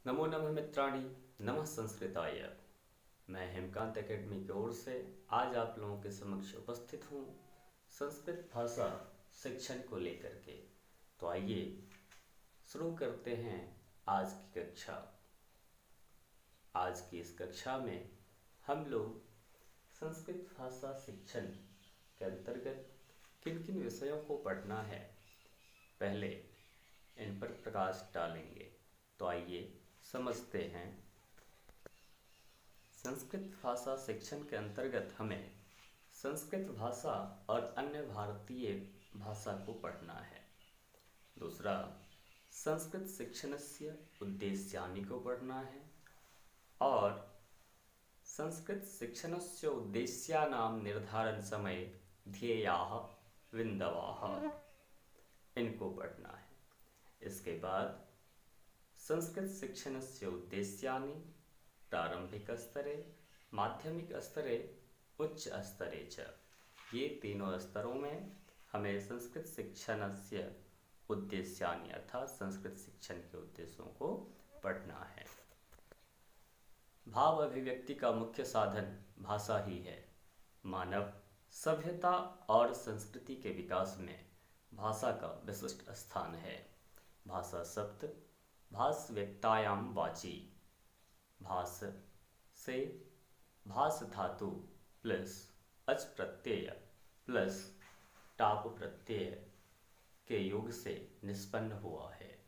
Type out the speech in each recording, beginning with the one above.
नमो नमः मित्राणि, नमः संस्कृताय। मैं हेमकांत एकेडमी की ओर से आज आप लोगों के समक्ष उपस्थित हूँ संस्कृत भाषा शिक्षण को लेकर के। तो आइए शुरू करते हैं आज की कक्षा। आज की इस कक्षा में हम लोग संस्कृत भाषा शिक्षण के अंतर्गत किन किन विषयों को पढ़ना है, पहले इन पर प्रकाश डालेंगे। तो आइए समझते हैं। संस्कृत भाषा शिक्षण के अंतर्गत हमें संस्कृत भाषा और अन्य भारतीय भाषा को पढ़ना है। दूसरा, संस्कृत शिक्षणस्य उद्देश्यानि को पढ़ना है और संस्कृत शिक्षणस्य उद्देश्यानां निर्धारण समय ध्येयाः बिन्दवः इनको पढ़ना है। इसके बाद संस्कृत शिक्षणस्य उद्देश्यानि प्रारंभिक स्तरे, माध्यमिक स्तरे, उच्च स्तरे च, ये तीनों स्तरों में हमें संस्कृत शिक्षणस्य उद्देश्यानि अर्थात संस्कृत शिक्षण के उद्देश्यों को पढ़ना है। भाव अभिव्यक्ति का मुख्य साधन भाषा ही है। मानव सभ्यता और संस्कृति के विकास में भाषा का विशिष्ट स्थान है। भाषा शब्द भास व्यक्तायाम वाची, भास से भास धातु प्लस अच प्रत्यय प्लस टाप प्रत्यय के योग से निष्पन्न हुआ है।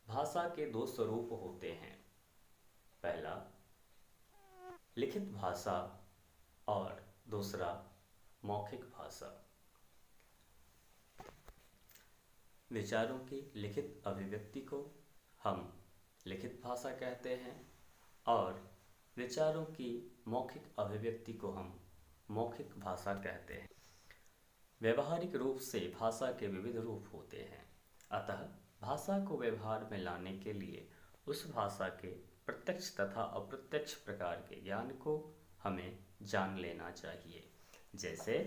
भाषा के दो स्वरूप होते हैं, पहला लिखित भाषा और दूसरा मौखिक भाषा। विचारों की लिखित अभिव्यक्ति को हम लिखित भाषा कहते हैं और विचारों की मौखिक अभिव्यक्ति को हम मौखिक भाषा कहते हैं। व्यवहारिक रूप से भाषा के विविध रूप होते हैं, अतः भाषा को व्यवहार में लाने के लिए उस भाषा के प्रत्यक्ष तथा अप्रत्यक्ष प्रकार के ज्ञान को हमें जान लेना चाहिए। जैसे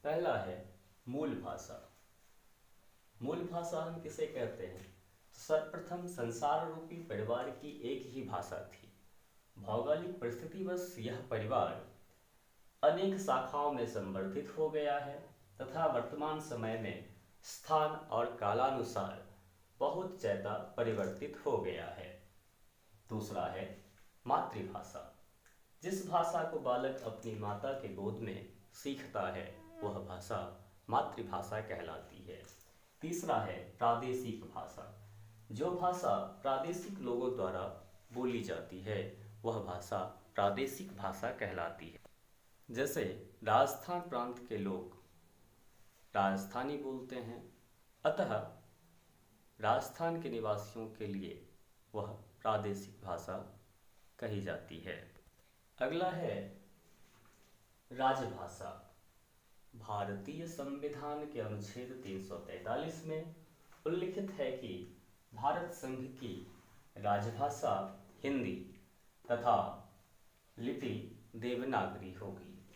पहला है मूल भाषा। मूल भाषा हम किसे कहते हैं? सर्वप्रथम संसार रूपी परिवार की एक ही भाषा थी। भौगोलिक परिस्थितिवश यह परिवार अनेक शाखाओं में संवर्धित हो गया है तथा वर्तमान समय में स्थान और कालानुसार बहुत ज्यादा परिवर्तित हो गया है। दूसरा है मातृभाषा। जिस भाषा को बालक अपनी माता के गोद में सीखता है वह भाषा मातृभाषा कहलाती है। तीसरा है प्रादेशिक भाषा। जो भाषा प्रादेशिक लोगों द्वारा बोली जाती है वह भाषा प्रादेशिक भाषा कहलाती है। जैसे राजस्थान प्रांत के लोग राजस्थानी बोलते हैं, अतः राजस्थान के निवासियों के लिए वह प्रादेशिक भाषा कही जाती है। अगला है राजभाषा। भारतीय संविधान के अनुच्छेद 343 में उल्लिखित है कि भारत संघ की राजभाषा हिंदी तथा लिपि देवनागरी होगी।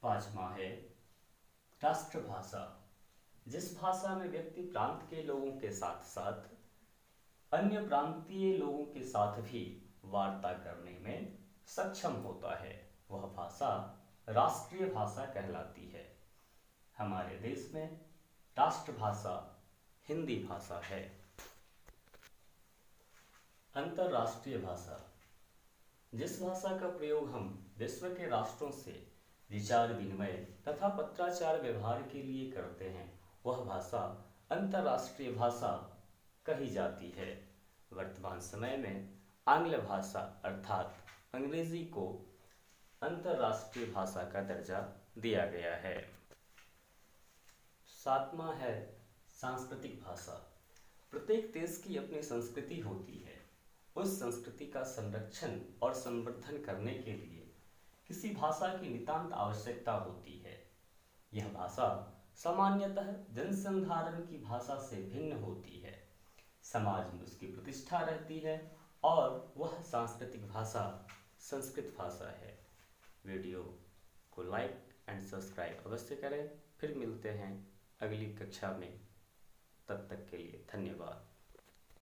पांचवा है राष्ट्रभाषा। जिस भाषा में व्यक्ति प्रांत के लोगों के साथ साथ अन्य प्रांतीय लोगों के साथ भी वार्ता करने में सक्षम होता है वह भाषा राष्ट्रीय भाषा कहलाती है। हमारे देश में राष्ट्रभाषा हिंदी भाषा है। अंतर्राष्ट्रीय भाषा। जिस भाषा का प्रयोग हम विश्व के राष्ट्रों से विचार विनिमय तथा पत्राचार व्यवहार के लिए करते हैं वह भाषा अंतर्राष्ट्रीय भाषा कही जाती है। वर्तमान समय में आंग्ल भाषा अर्थात अंग्रेजी को अंतर्राष्ट्रीय भाषा का दर्जा दिया गया है। सातवां है सांस्कृतिक भाषा। प्रत्येक देश की अपनी संस्कृति होती है। उस संस्कृति का संरक्षण और संवर्धन करने के लिए किसी भाषा की नितांत आवश्यकता होती है। यह भाषा सामान्यतः जनसंधारण की भाषा से भिन्न होती है। समाज में उसकी प्रतिष्ठा रहती है और वह सांस्कृतिक भाषा संस्कृत भाषा है। वीडियो को लाइक एंड सब्सक्राइब अवश्य करें। फिर मिलते हैं अगली कक्षा में। तब तक के लिए धन्यवाद।